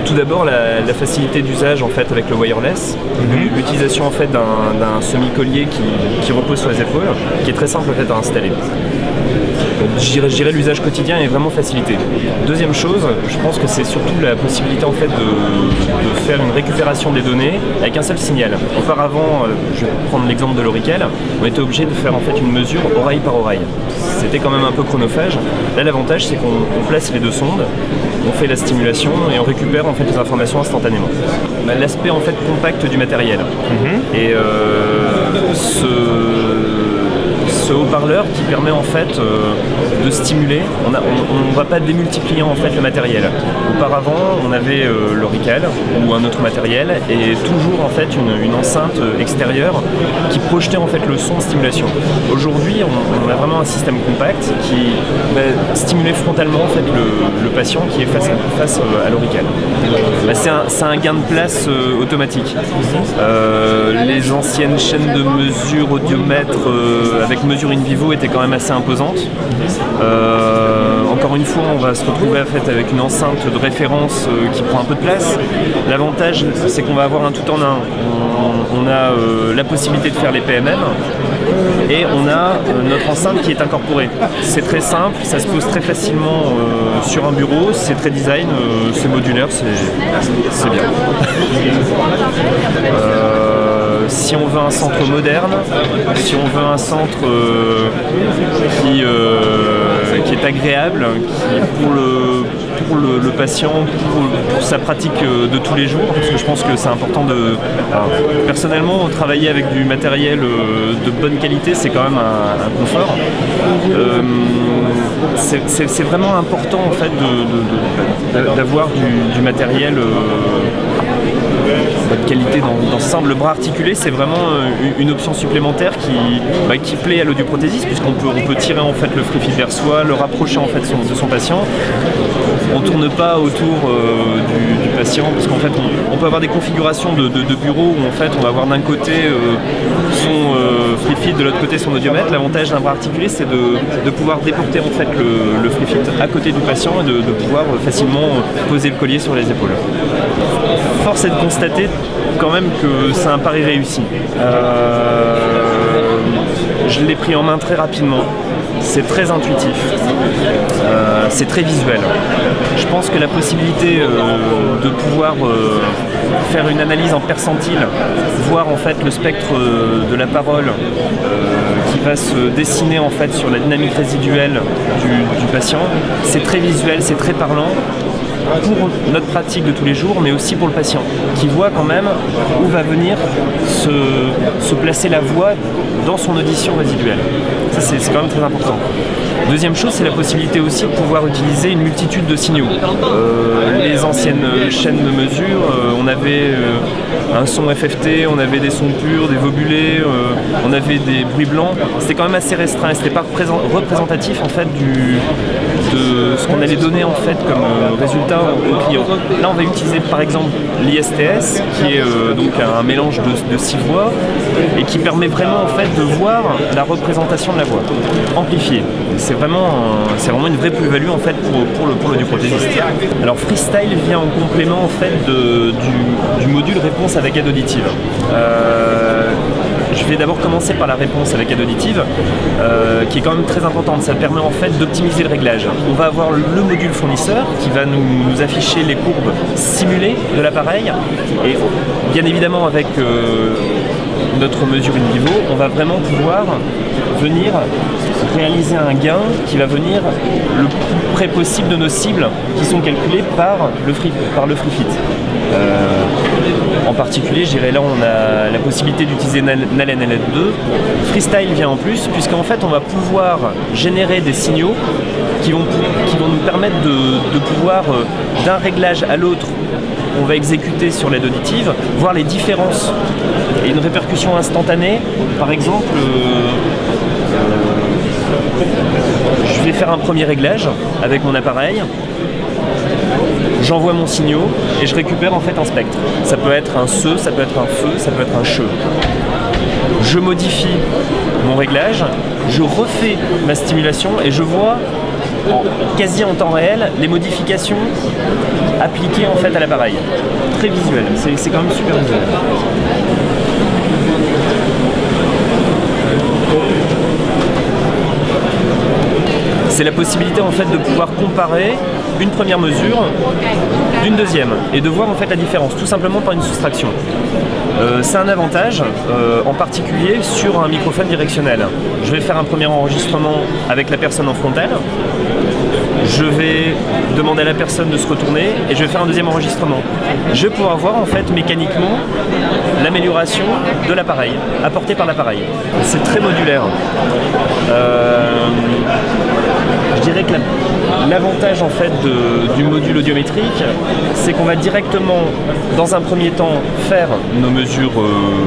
Tout d'abord la facilité d'usage en fait avec le wireless, l'utilisation en fait d'un semi-collier qui repose sur les épaules, qui est très simple en fait à installer. Je dirais l'usage quotidien est vraiment facilité. Deuxième chose, je pense que c'est surtout la possibilité en fait de faire une récupération des données avec un seul signal. Auparavant, je vais prendre l'exemple de l'Aurikel, on était obligé de faire en fait une mesure oreille par oreille. C'était quand même un peu chronophage. Là, l'avantage c'est qu'on place les deux sondes, on fait la stimulation et on récupère en fait les informations instantanément. L'aspect en fait compact du matériel et ce haut-parleur qui permet en fait de stimuler. On ne va pas démultiplier en fait le matériel. Auparavant, on avait l'Aurikel ou un autre matériel et toujours en fait une enceinte extérieure qui projetait en fait le son de stimulation. Aujourd'hui, on a vraiment un système compact qui va stimuler frontalement en fait le patient qui est face à l'Aurikel. C'est un gain de place automatique. Les anciennes chaînes de mesure audiomètre avec mesure in vivo étaient quand même assez imposantes. Encore une fois, on va se retrouver en fait avec une enceinte de référence qui prend un peu de place. L'avantage, c'est qu'on va avoir un tout en un. On a la possibilité de faire les PMM et on a notre enceinte qui est incorporée. C'est très simple, ça se pose très facilement sur un bureau, c'est très design, c'est modulaire, c'est bien. Si on veut un centre moderne, si on veut un centre qui est agréable, qui pour le patient, pour sa pratique de tous les jours, parce que je pense que c'est important personnellement, travailler avec du matériel de bonne qualité, c'est quand même un confort. C'est vraiment important en fait d'avoir du matériel de qualité dans ce sens. Le bras articulé, c'est vraiment une option supplémentaire qui plaît à l'audioprothésiste, puisqu'on peut tirer en fait le FreeFit vers soi, le rapprocher en fait de son patient. On ne tourne pas autour du patient, parce qu'en fait on peut avoir des configurations de bureau où en fait on va avoir d'un côté son FreeFit, de l'autre côté son audiomètre. L'avantage d'un bras articulé, c'est de pouvoir déporter en fait le FreeFit à côté du patient et de pouvoir facilement poser le collier sur les épaules. Force est de constater quand même que c'est un pari réussi. Je l'ai pris en main très rapidement, c'est très intuitif, c'est très visuel. Je pense que la possibilité de pouvoir faire une analyse en percentile, voir en fait le spectre de la parole qui va se dessiner en fait sur la dynamique résiduelle du patient, c'est très visuel, c'est très parlant. Pour notre pratique de tous les jours, mais aussi pour le patient, qui voit quand même où va venir se placer la voix dans son audition résiduelle. Ça, c'est quand même très important. Deuxième chose, c'est la possibilité aussi de pouvoir utiliser une multitude de signaux. Les anciennes chaînes de mesure, on avait un son FFT, on avait des sons purs, des vobulés, on avait des bruits blancs. C'était quand même assez restreint, c'était pas représentatif en fait de ce qu'on allait donner en fait comme résultat au client. Là, on va utiliser par exemple l'ISTS, qui est donc un mélange de 6 voix et qui permet vraiment en fait de voir la représentation de la voix amplifiée. C'est vraiment une vraie plus-value en fait pour l'audioprothésiste. Alors Freestyle vient en complément en fait du module réponse avec aide auditive. Je vais d'abord commencer par la réponse avec aide auditive, qui est quand même très importante. Ça permet en fait d'optimiser le réglage. On va avoir le module fournisseur qui va nous afficher les courbes simulées de l'appareil, et bien évidemment avec notre mesure in vivo, on va vraiment pouvoir venir réaliser un gain qui va venir le plus près possible de nos cibles qui sont calculées par le FreeFit. En particulier, je dirais là on a la possibilité d'utiliser Nalen LS2. Freestyle vient en plus, puisqu'en fait on va pouvoir générer des signaux qui vont nous permettre de pouvoir d'un réglage à l'autre, on va exécuter sur l'aide auditive, voir les différences et une répercussion instantanée. Par exemple, je vais faire un premier réglage avec mon appareil, j'envoie mon signal et je récupère en fait un spectre. Ça peut être un SE, ça peut être un feu, ça peut être un CHE. Je modifie mon réglage, je refais ma stimulation et je vois quasi en temps réel les modifications appliquées en fait à l'appareil. Très visuel, c'est quand même super visuel. C'est la possibilité en fait de pouvoir comparer une première mesure d'une deuxième et de voir en fait la différence, tout simplement par une soustraction. C'est un avantage, en particulier sur un microphone directionnel. Je vais faire un premier enregistrement avec la personne en frontale. Je vais demander à la personne de se retourner et je vais faire un deuxième enregistrement. Je vais pouvoir voir en fait mécaniquement l'amélioration de l'appareil, apportée par l'appareil. C'est très modulaire. Je dirais que l'avantage en fait du module audiométrique, c'est qu'on va directement, dans un premier temps, faire nos mesures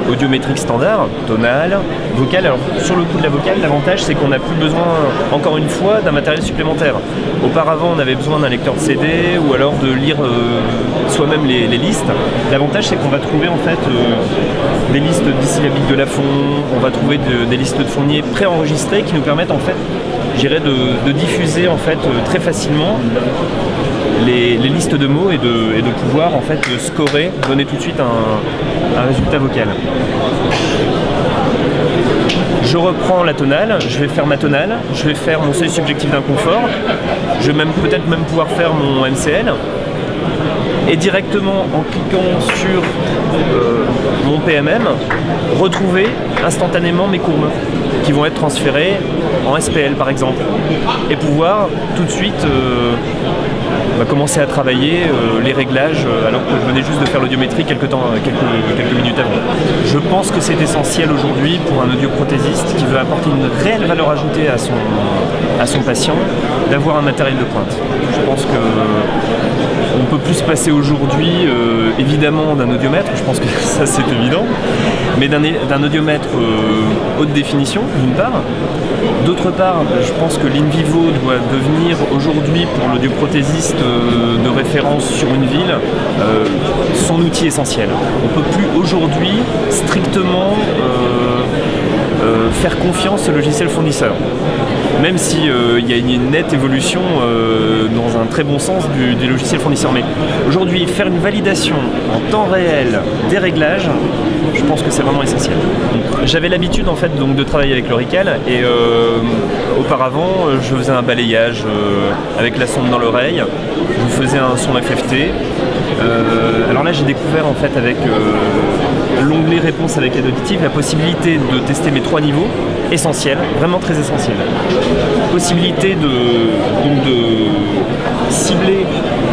audiométriques standards, tonales, vocales. Alors sur le coup de la vocale, l'avantage c'est qu'on n'a plus besoin, encore une fois, d'un matériel supplémentaire. Auparavant, on avait besoin d'un lecteur de CD ou alors de lire soi-même les listes. L'avantage c'est qu'on va trouver en fait des listes dissyllabiques de Lafon, on va trouver des listes de Fournier préenregistrées qui nous permettent en fait, je dirais, de diffuser en fait très facilement les listes de mots et de pouvoir en fait scorer, donner tout de suite un résultat vocal. Je reprends la tonale, je vais faire ma tonale, je vais faire mon seuil subjectif d'inconfort, je vais peut-être même pouvoir faire mon MCL. Et directement en cliquant sur mon PMM, retrouver instantanément mes courbes qui vont être transférées en SPL par exemple et pouvoir tout de suite commencer à travailler les réglages alors que je venais juste de faire l'audiométrie quelques minutes avant. Je pense que c'est essentiel aujourd'hui pour un audioprothésiste qui veut apporter une réelle valeur ajoutée à son patient d'avoir un matériel de pointe. Je pense que on peut plus se passer aujourd'hui évidemment d'un audiomètre, je pense que ça c'est évident, mais d'un audiomètre haute définition d'une part. D'autre part, je pense que l'InVivo doit devenir aujourd'hui pour l'audioprothésiste de référence sur une ville son outil essentiel. On ne peut plus aujourd'hui strictement faire confiance au logiciel fournisseur. Même s'il y a une nette évolution dans un très bon sens du logiciel fournisseur. Mais aujourd'hui, faire une validation en temps réel des réglages, je pense que c'est vraiment essentiel. J'avais l'habitude en fait donc de travailler avec l'Aurical et auparavant je faisais un balayage avec la sonde dans l'oreille, je faisais un son FFT. Alors là j'ai découvert en fait avec l'onglet réponse avec aide auditive la possibilité de tester mes 3 niveaux essentiels, vraiment très essentiels. Possibilité de cibler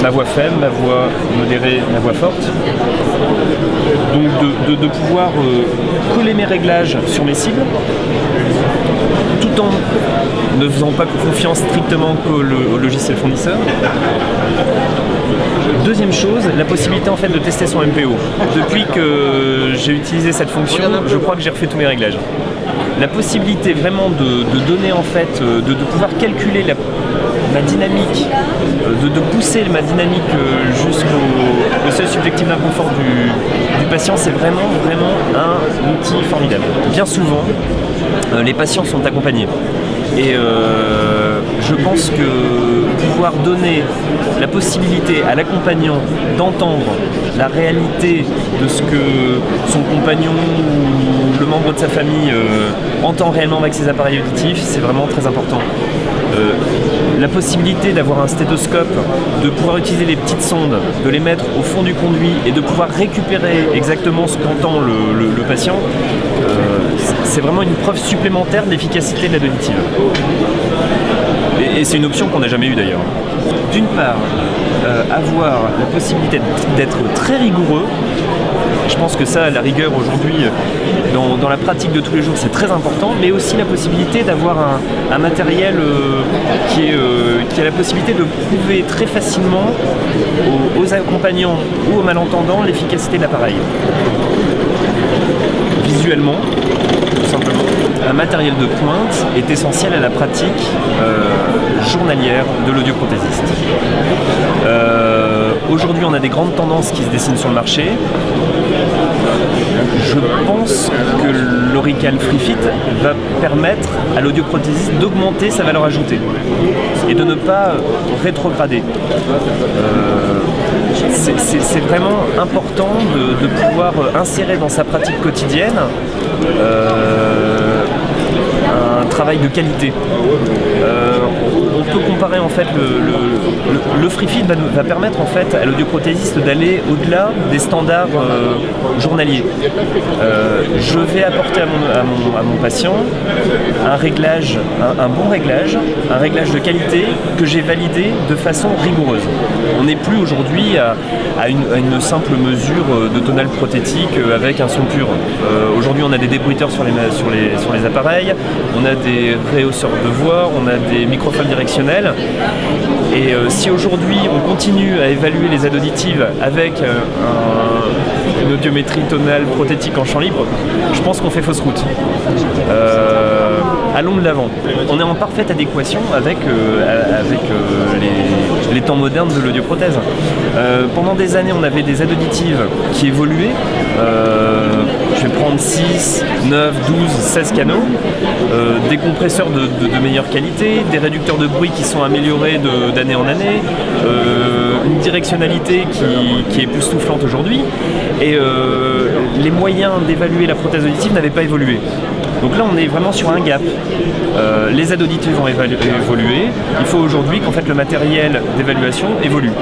ma voix faible, ma voix modérée, ma voix forte. Donc de pouvoir coller mes réglages sur mes cibles tout en ne faisant pas confiance strictement au logiciel fournisseur. Deuxième chose, la possibilité en fait de tester son MPO. Depuis que j'ai utilisé cette fonction, je crois que j'ai refait tous mes réglages. La possibilité vraiment de donner en fait, de pouvoir calculer ma dynamique, de pousser ma dynamique jusqu'au seuil subjectif d'inconfort du patient, c'est vraiment un outil formidable. Bien souvent, les patients sont accompagnés. Et je pense que pouvoir donner la possibilité à l'accompagnant d'entendre la réalité de ce que son compagnon ou le membre de sa famille entend réellement avec ses appareils auditifs, c'est vraiment très important. La possibilité d'avoir un stéthoscope, de pouvoir utiliser les petites sondes, de les mettre au fond du conduit et de pouvoir récupérer exactement ce qu'entend le patient, c'est vraiment une preuve supplémentaire d'efficacité de l'aide auditive. Et c'est une option qu'on n'a jamais eue d'ailleurs. D'une part, avoir la possibilité d'être très rigoureux. Je pense que ça, à la rigueur, aujourd'hui, dans la pratique de tous les jours, c'est très important, mais aussi la possibilité d'avoir un matériel qui a la possibilité de prouver très facilement aux accompagnants ou aux malentendants l'efficacité de l'appareil. Visuellement, tout simplement, un matériel de pointe est essentiel à la pratique journalière de l'audioprothésiste. Aujourd'hui, on a des grandes tendances qui se dessinent sur le marché. je pense que l'Aurical FreeFit va permettre à l'audioprothésiste d'augmenter sa valeur ajoutée et de ne pas rétrograder. C'est vraiment important de pouvoir insérer dans sa pratique quotidienne un travail de qualité. On peut comparer en fait le FreeFit va permettre en fait à l'audioprothésiste d'aller au-delà des standards journaliers. Je vais apporter à mon patient un réglage, un bon réglage, un réglage de qualité que j'ai validé de façon rigoureuse. On n'est plus aujourd'hui à une simple mesure de tonale prothétique avec un son pur. Aujourd'hui on a des débruiteurs sur les appareils, on a des réhausseurs de voix, on a des microphones directionnels. Et si aujourd'hui on continue à évaluer les aides auditives avec une audiométrie tonale prothétique en champ libre, je pense qu'on fait fausse route. Allons de l'avant. On est en parfaite adéquation avec les temps modernes de l'audioprothèse. Pendant des années, on avait des aides auditives qui évoluaient. Je vais prendre 6, 9, 12, 16 canaux, des compresseurs de meilleure qualité, des réducteurs de bruit qui sont améliorés d'année en année, une directionnalité qui est époustouflante aujourd'hui, et les moyens d'évaluer la prothèse auditive n'avaient pas évolué. Donc là on est vraiment sur un gap. Les aides auditives ont évolué, il faut aujourd'hui qu'en fait le matériel d'évaluation évolue.